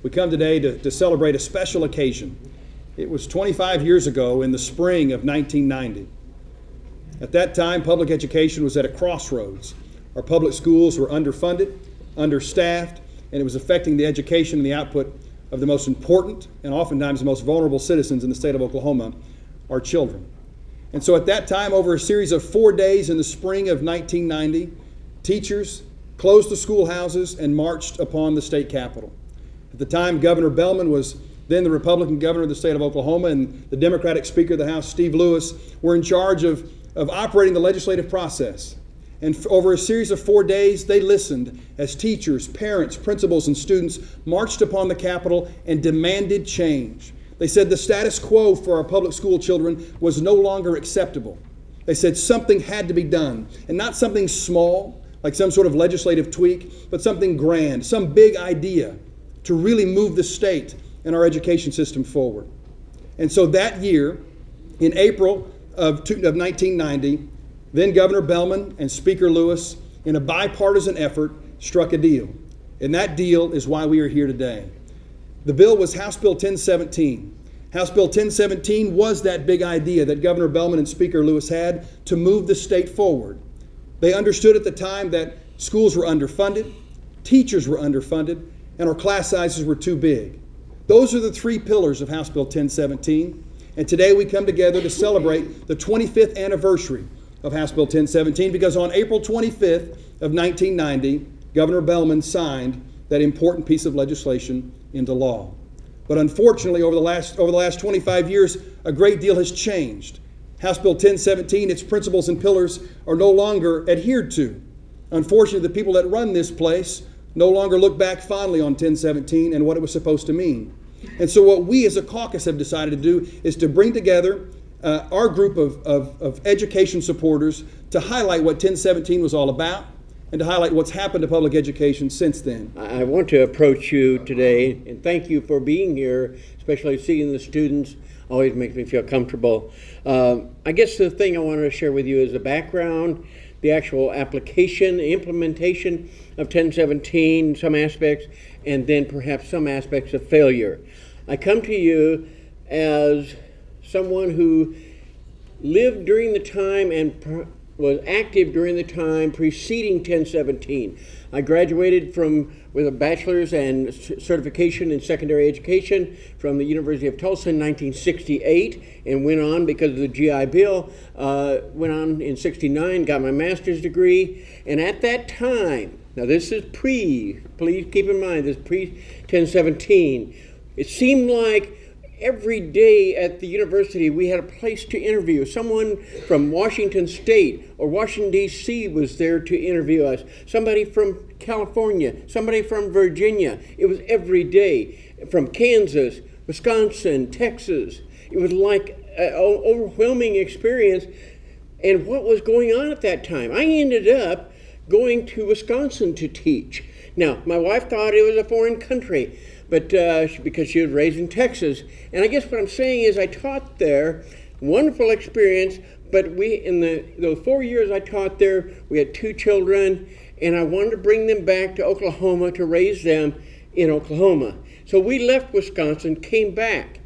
We come today to celebrate a special occasion. It was 25 years ago in the spring of 1990. At that time, public education was at a crossroads. Our public schools were underfunded, understaffed, and it was affecting the education and the output of the most important and oftentimes the most vulnerable citizens in the state of Oklahoma, our children. And so at that time, over a series of 4 days in the spring of 1990, teachers closed the schoolhouses and marched upon the state capitol. At the time, Governor Bellman was then the Republican governor of the state of Oklahoma, and the Democratic Speaker of the House, Steve Lewis, were in charge of operating the legislative process. And over a series of 4 days, they listened as teachers, parents, principals, and students marched upon the Capitol and demanded change. They said the status quo for our public school children was no longer acceptable. They said something had to be done, and not something small, like some sort of legislative tweak, but something grand, some big idea to really move the state and our education system forward. And so that year, in April of 1990, then Governor Bellman and Speaker Lewis, in a bipartisan effort, struck a deal. And that deal is why we are here today. The bill was House Bill 1017. House Bill 1017 was that big idea that Governor Bellman and Speaker Lewis had to move the state forward. They understood at the time that schools were underfunded, teachers were underfunded, and our class sizes were too big. Those are the three pillars of House Bill 1017. And today we come together to celebrate the 25th anniversary of House Bill 1017 because on April 25th of 1990, Governor Bellman signed that important piece of legislation into law. But unfortunately, over the last 25 years, a great deal has changed. House Bill 1017, its principles and pillars are no longer adhered to. Unfortunately, the people that run this place no longer look back fondly on 1017 and what it was supposed to mean. And so what we as a caucus have decided to do is to bring together our group of education supporters to highlight what 1017 was all about and to highlight what's happened to public education since then. I want to approach you today and thank you for being here, especially seeing the students. Always makes me feel comfortable. I guess the thing I wanted to share with you is the background, the actual application, the implementation of 1017, some aspects, and then perhaps some aspects of failure. I come to you as someone who lived during the time and was active during the time preceding 1017. I graduated with a bachelor's and certification in secondary education from the University of Tulsa in 1968 and went on because of the GI Bill, went on in 69, got my master's degree. And at that time, now this is please keep in mind, this is pre-1017, it seemed like every day at the university, we had a place to interview. Someone from Washington State or Washington, D.C. was there to interview us. Somebody from California, somebody from Virginia. It was every day. From Kansas, Wisconsin, Texas. It was like an overwhelming experience. And what was going on at that time? I ended up going to Wisconsin to teach. Now, my wife thought it was a foreign country, but because she was raised in Texas. And I guess what I'm saying is I taught there, wonderful experience, but in those 4 years I taught there, we had 2 children, and I wanted to bring them back to Oklahoma to raise them in Oklahoma. So we left Wisconsin, came back.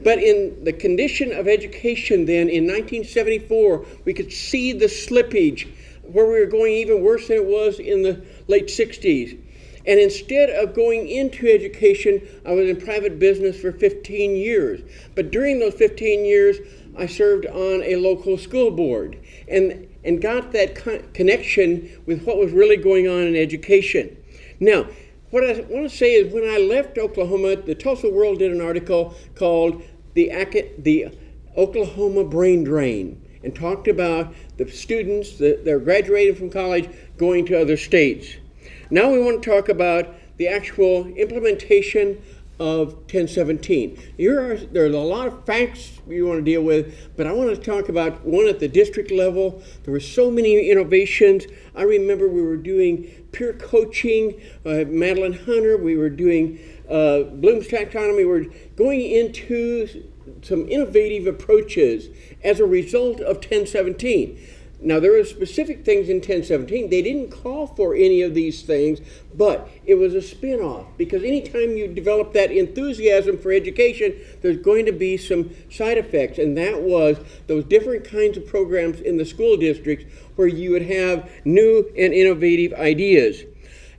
But in the condition of education then, in 1974, we could see the slippage, where we were going even worse than it was in the late 60s. And instead of going into education, I was in private business for 15 years. But during those 15 years, I served on a local school board and got that connection with what was really going on in education. Now, what I want to say is when I left Oklahoma, the Tulsa World did an article called the Oklahoma Brain Drain and talked about the students that are graduating from college going to other states. Now we want to talk about the actual implementation of 1017. There's a lot of facts you want to deal with, but I want to talk about one at the district level. There were so many innovations. I remember we were doing peer coaching, Madeline Hunter, we were doing Bloom's taxonomy. We were going into some innovative approaches as a result of 1017. Now, there were specific things in 1017. They didn't call for any of these things, but it was a spin-off, because anytime you develop that enthusiasm for education, there's going to be some side effects, and that was those different kinds of programs in the school districts where you would have new and innovative ideas.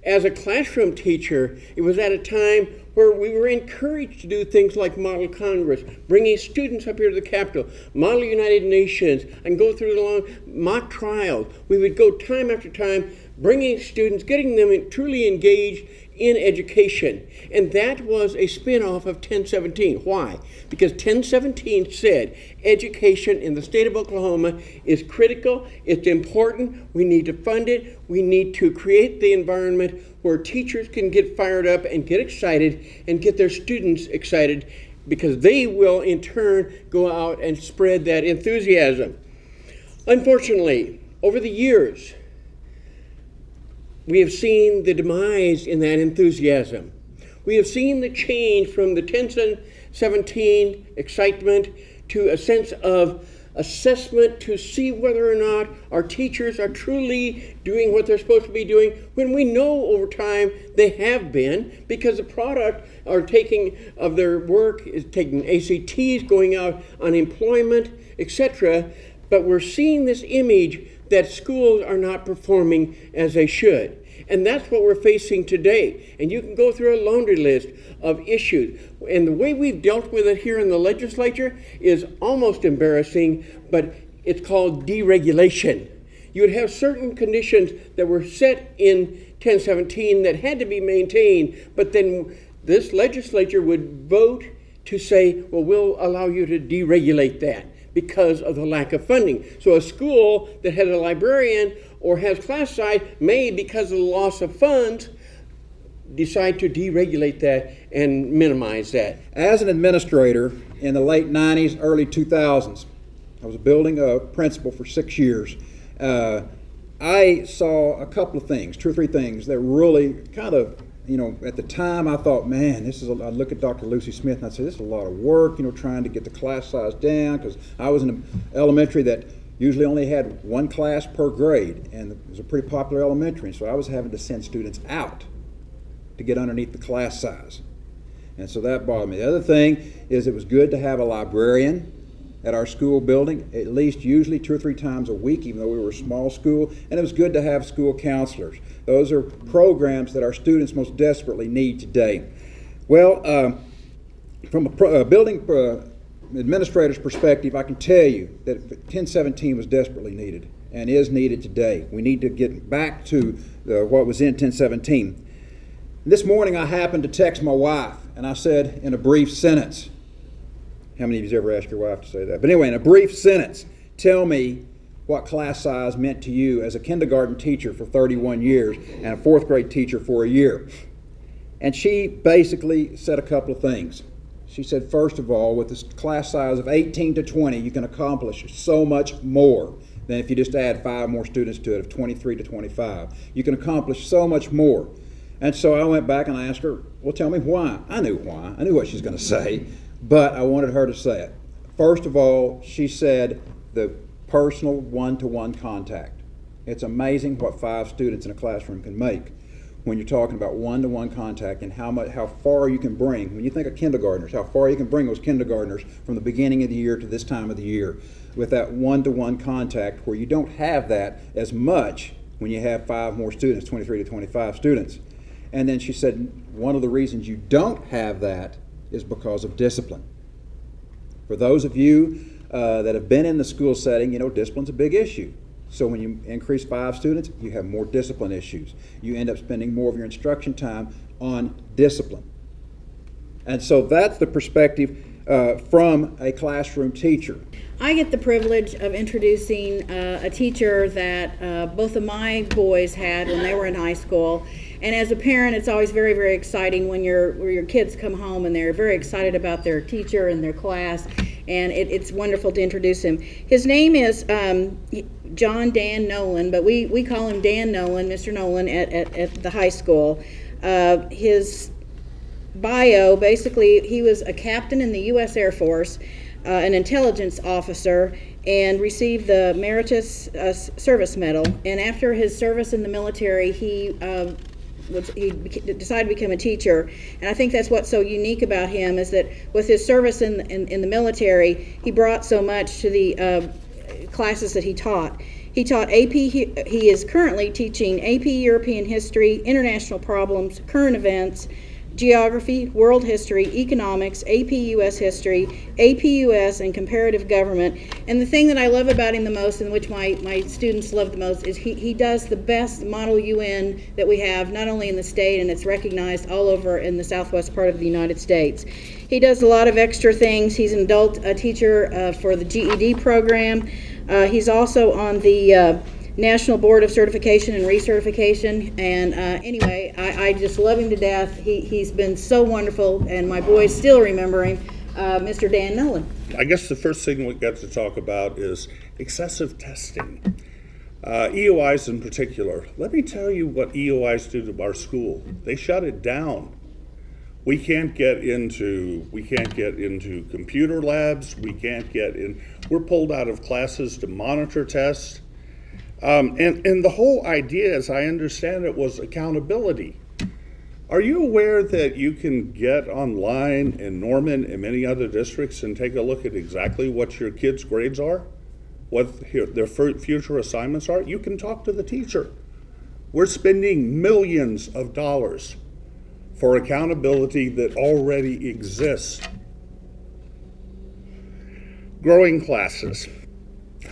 As a classroom teacher, it was at a time where we were encouraged to do things like Model Congress, bringing students up here to the Capitol, Model United Nations, and go through the long mock trials. We would go time after time, bringing students, getting them truly engaged in education. And that was a spin-off of 1017. Why? Because 1017 said education in the state of Oklahoma is critical, it's important, we need to fund it, we need to create the environment where teachers can get fired up and get excited and get their students excited, because they will in turn go out and spread that enthusiasm. Unfortunately, over the years, we have seen the demise in that enthusiasm. We have seen the change from the 1017 excitement to a sense of assessment to see whether or not our teachers are truly doing what they're supposed to be doing, when we know over time they have been, because the product are taking of their work is taking ACTs, going out on employment, etc. But we're seeing this image that schools are not performing as they should. And that's what we're facing today. And you can go through a laundry list of issues. And the way we've dealt with it here in the legislature is almost embarrassing, but it's called deregulation. You would have certain conditions that were set in 1017 that had to be maintained, but then this legislature would vote to say, well, we'll allow you to deregulate that because of the lack of funding. So a school that has a librarian or has class size may, because of the loss of funds, decide to deregulate that and minimize that. As an administrator in the late 90s, early 2000s, I was a building principal for 6 years. I saw a couple of things, 2 or 3 things that really kind of, at the time I thought, man, I'd look at Dr. Lucy Smith and I'd say, this is a lot of work, trying to get the class size down, because I was in an elementary that usually only had 1 class per grade, and it was a pretty popular elementary, so I was having to send students out to get underneath the class size. And so that bothered me. The other thing is it was good to have a librarian at our school building, at least usually 2 or 3 times a week, even though we were a small school, and it was good to have school counselors. Those are programs that our students most desperately need today. Well, from a building administrator's perspective, I can tell you that 1017 was desperately needed and is needed today. We need to get back to what was in 1017. This morning I happened to text my wife, and I said in a brief sentence, how many of you ever asked your wife to say that? But anyway, in a brief sentence, tell me what class size meant to you as a kindergarten teacher for 31 years and a 4th grade teacher for a year. And she basically said a couple of things. She said, first of all, with this class size of 18 to 20, you can accomplish so much more than if you just add 5 more students to it, of 23 to 25. You can accomplish so much more. And so I went back and I asked her, well, tell me why. I knew why. I knew what she was going to say, but I wanted her to say it. First of all, she said the personal one-to-one contact. It's amazing what 5 students in a classroom can make when you're talking about one-to-one contact, and how far you can bring, when you think of kindergartners, how far you can bring those kindergartners from the beginning of the year to this time of the year with that one-to-one contact, where you don't have that as much when you have 5 more students, 23 to 25 students. And then she said one of the reasons you don't have that is because of discipline. For those of you that have been in the school setting, discipline's a big issue. So when you increase 5 students, you have more discipline issues. You end up spending more of your instruction time on discipline. And so that's the perspective from a classroom teacher. I get the privilege of introducing a teacher that both of my boys had when they were in high school. And as a parent, it's always very, very exciting when your kids come home and they're very excited about their teacher and their class. And it's wonderful to introduce him. His name is John Dan Nolan, but we call him Dan Nolan, Mr. Nolan, at the high school. His bio, basically, he was a captain in the U.S. Air Force. an intelligence officer, and received the Meritorious Service Medal. And after his service in the military, he decided to become a teacher. And I think that's what's so unique about him, is that with his service in the military, he brought so much to the classes that he taught. He taught AP, he is currently teaching AP European History, International Problems, Current Events, Geography, World History, Economics, AP US History, AP US, and Comparative Government. And the thing that I love about him the most, and which my students love the most, is he does the best Model UN that we have, not only in the state, and it's recognized all over in the southwest part of the United States. He does a lot of extra things. He's an adult teacher for the GED program. He's also on the National Board of Certification and Recertification, and anyway, I just love him to death. He's been so wonderful, and my boys still remember him, Mr. Dan Nolan. I guess the first thing we got to talk about is excessive testing. EOIs in particular. Let me tell you what EOIs do to our school. They shut it down. We can't get into computer labs. We're pulled out of classes to monitor tests. And the whole idea, as I understand it, was accountability. Are you aware that you can get online in Norman and many other districts and take a look at exactly what your kids' grades are, what their future assignments are? You can talk to the teacher. We're spending millions of dollars for accountability that already exists. Growing classes.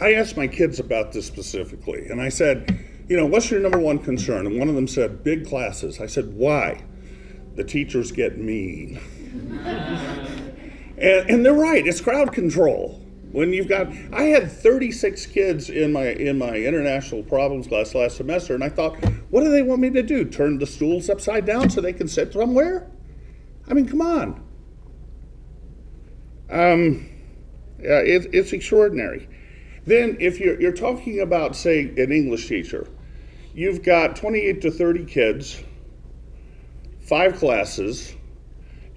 I asked my kids about this specifically, and I said, what's your number one concern? And one of them said, big classes. I said, why? The teachers get mean. and they're right, it's crowd control. When I had 36 kids in my international problems class last semester, and I thought, what do they want me to do? Turn the stools upside down so they can sit somewhere? I mean, come on. It's extraordinary. Then if you're talking about, say, an English teacher, you've got 28 to 30 kids, 5 classes,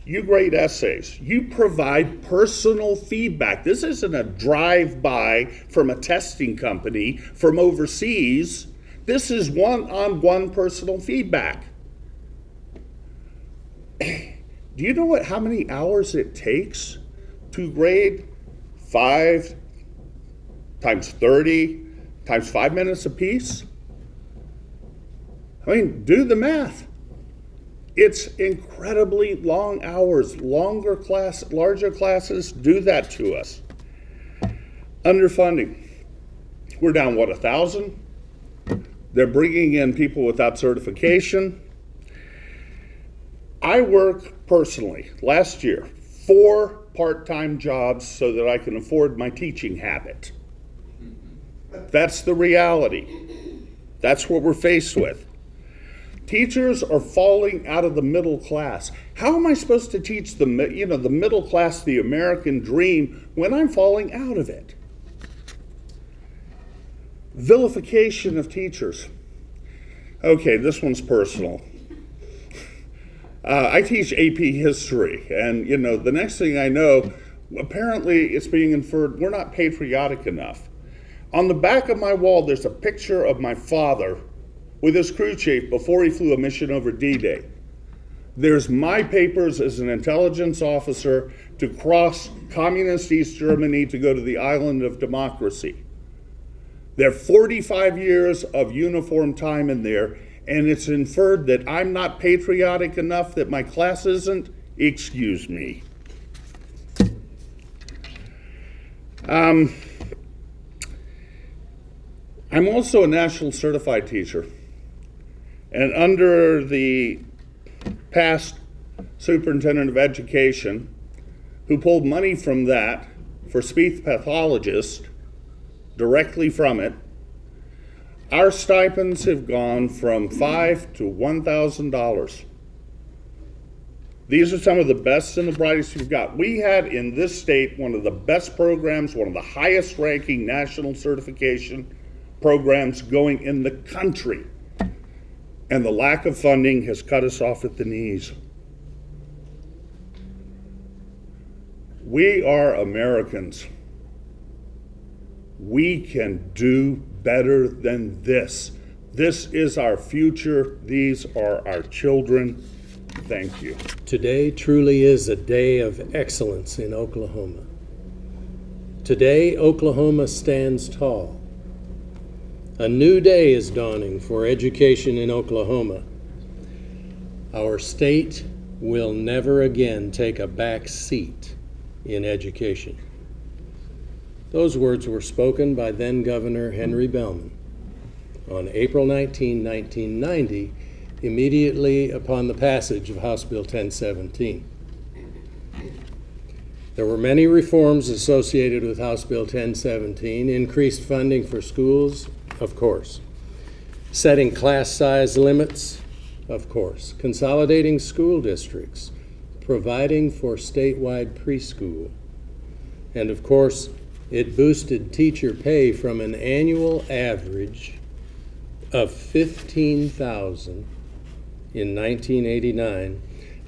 you grade essays, you provide personal feedback. This isn't a drive-by from a testing company from overseas. This is one-on-one personal feedback. Do you know how many hours it takes to grade 5 times 30 times 5 minutes apiece? I mean, do the math. It's incredibly long hours. Larger classes do that to us. Underfunding. We're down, 1,000? They're bringing in people without certification. I work personally, last year, 4 part-time jobs so that I can afford my teaching habit. That's the reality. That's what we're faced with. Teachers are falling out of the middle class. How am I supposed to teach the middle class, the American dream, when I'm falling out of it? Vilification of teachers. Okay, this one's personal. I teach AP history, and the next thing I know, apparently it's being inferred we're not patriotic enough. On the back of my wall, there's a picture of my father with his crew chief before he flew a mission over D-Day. There's my papers as an intelligence officer to cross communist East Germany to go to the island of democracy. There are 45 years of uniform time in there, and it's inferred that I'm not patriotic enough, that my class isn't. Excuse me. I'm also a national certified teacher. And under the past superintendent of education, who pulled money from that for speech pathologists directly from it, our stipends have gone from $5,000 to $1,000. These are some of the best and the brightest we've got. We had in this state one of the best programs, one of the highest ranking national certification programs going in the country. And the lack of funding has cut us off at the knees. We are Americans. We can do better than this. This is our future. These are our children. Thank you. Today truly is a day of excellence in Oklahoma. Today, Oklahoma stands tall. A new day is dawning for education in Oklahoma. Our state will never again take a back seat in education. Those words were spoken by then Governor Henry Bellman on April 19, 1990, immediately upon the passage of House Bill 1017. There were many reforms associated with House Bill 1017, increased funding for schools, of course, setting class size limits, of course, consolidating school districts, providing for statewide preschool, and of course, it boosted teacher pay from an annual average of $15,000 in 1989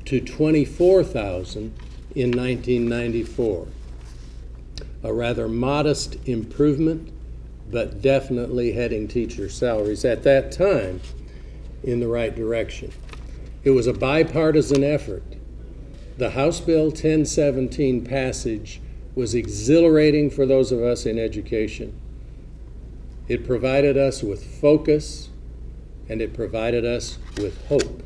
to $24,000 in 1994. A rather modest improvement, but definitely heading teacher salaries at that time in the right direction. It was a bipartisan effort. The House Bill 1017 passage was exhilarating for those of us in education. It provided us with focus, and it provided us with hope.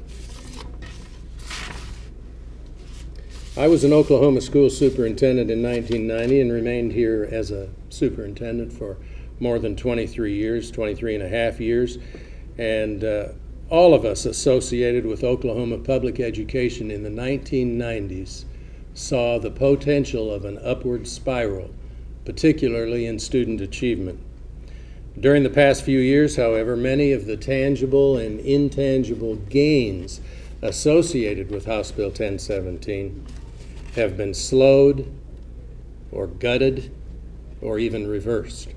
I was an Oklahoma school superintendent in 1990 and remained here as a superintendent for more than 23 years, 23 and a half years. And all of us associated with Oklahoma public education in the 1990s saw the potential of an upward spiral, particularly in student achievement. During the past few years, however, many of the tangible and intangible gains associated with House Bill 1017 have been slowed or gutted or even reversed.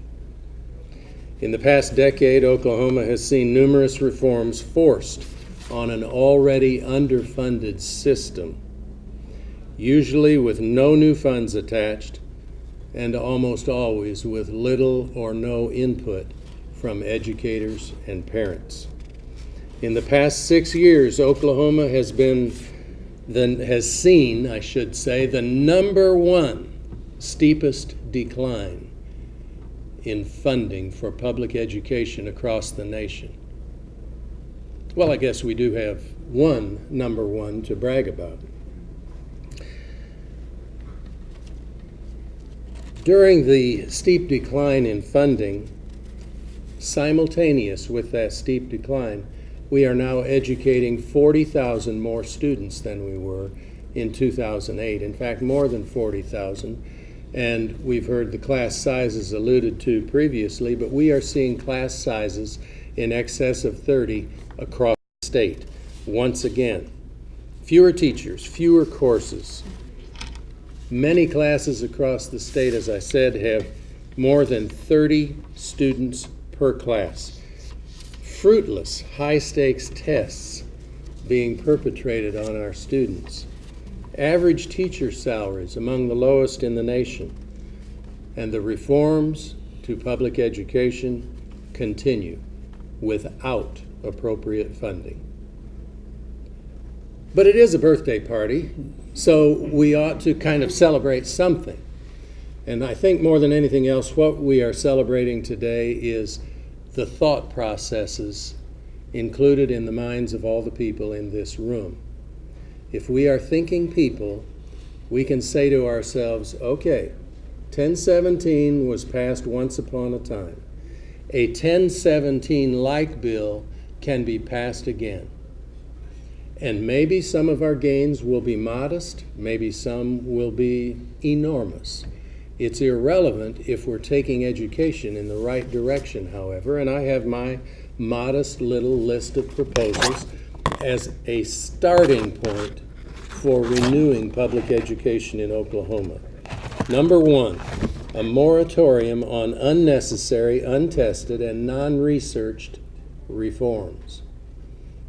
In the past decade, Oklahoma has seen numerous reforms forced on an already underfunded system, usually with no new funds attached and almost always with little or no input from educators and parents. In the past 6 years, Oklahoma has seen, I should say, the number one steepest decline in funding for public education across the nation. Well, I guess we do have one number one to brag about. During the steep decline in funding, simultaneous with that steep decline, we are now educating 40,000 more students than we were in 2008. In fact, more than 40,000. And we've heard the class sizes alluded to previously, but we are seeing class sizes in excess of 30 across the state. Once again, fewer teachers, fewer courses. Many classes across the state, as I said, have more than 30 students per class. Fruitless, high-stakes tests being perpetrated on our students. Average teacher salaries among the lowest in the nation. And the reforms to public education continue without appropriate funding. But it is a birthday party, so we ought to kind of celebrate something. And I think more than anything else, what we are celebrating today is the thought processes included in the minds of all the people in this room. If we are thinking people, we can say to ourselves, okay, 1017 was passed once upon a time. A 1017-like bill can be passed again. And maybe some of our gains will be modest, maybe some will be enormous. It's irrelevant if we're taking education in the right direction, however, and I have my modest little list of proposals as a starting point for renewing public education in Oklahoma. Number one, a moratorium on unnecessary, untested, and non-researched reforms.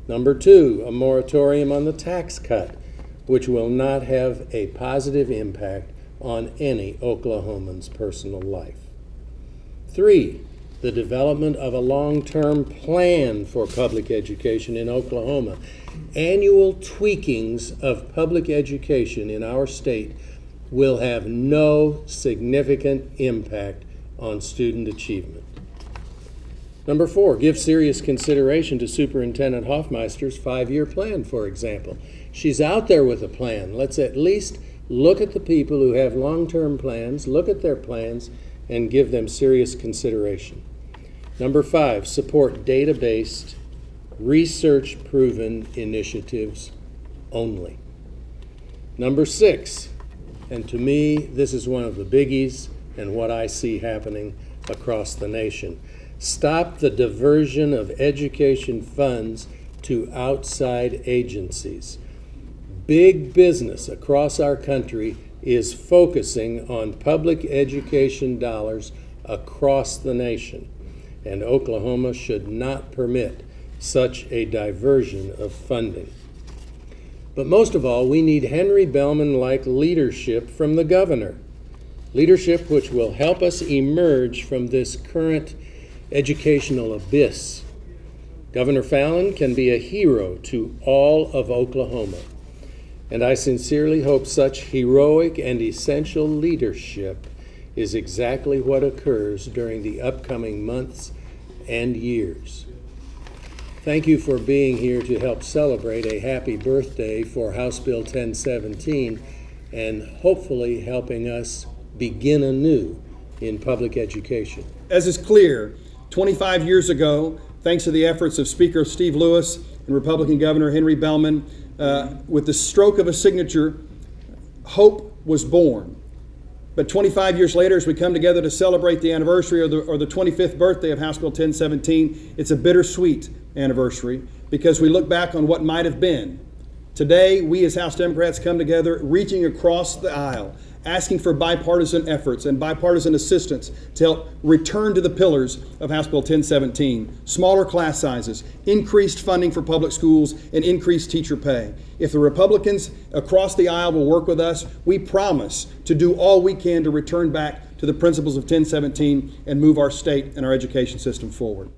Number two, a moratorium on the tax cut, which will not have a positive impact on any Oklahoman's personal life. 3, the development of a long-term plan for public education in Oklahoma. Annual tweakings of public education in our state will have no significant impact on student achievement. Number 4, give serious consideration to Superintendent Hoffmeister's 5-year plan, for example. She's out there with a plan. Let's at least look at the people who have long-term plans, look at their plans, and give them serious consideration. Number 5, support data-based, research-proven initiatives only. Number 6, and to me, this is one of the biggies and what I see happening across the nation. Stop the diversion of education funds to outside agencies. Big business across our country is focusing on public education dollars across the nation, and Oklahoma should not permit such a diversion of funding. But most of all, we need Henry Bellman-like leadership from the governor, leadership which will help us emerge from this current educational abyss. Governor Fallin can be a hero to all of Oklahoma, and I sincerely hope such heroic and essential leadership is exactly what occurs during the upcoming months and years. Thank you for being here to help celebrate a happy birthday for House Bill 1017 and hopefully helping us begin anew in public education. As is clear, 25 years ago, thanks to the efforts of Speaker Steve Lewis and Republican Governor Henry Bellman, with the stroke of a signature, hope was born. But 25 years later, as we come together to celebrate the anniversary or the 25th birthday of House Bill 1017, it's a bittersweet anniversary because we look back on what might have been. Today, we as House Democrats come together, reaching across the aisle, asking for bipartisan efforts and bipartisan assistance to help return to the pillars of House Bill 1017, smaller class sizes, increased funding for public schools, and increased teacher pay. If the Republicans across the aisle will work with us, we promise to do all we can to return back to the principles of 1017 and move our state and our education system forward.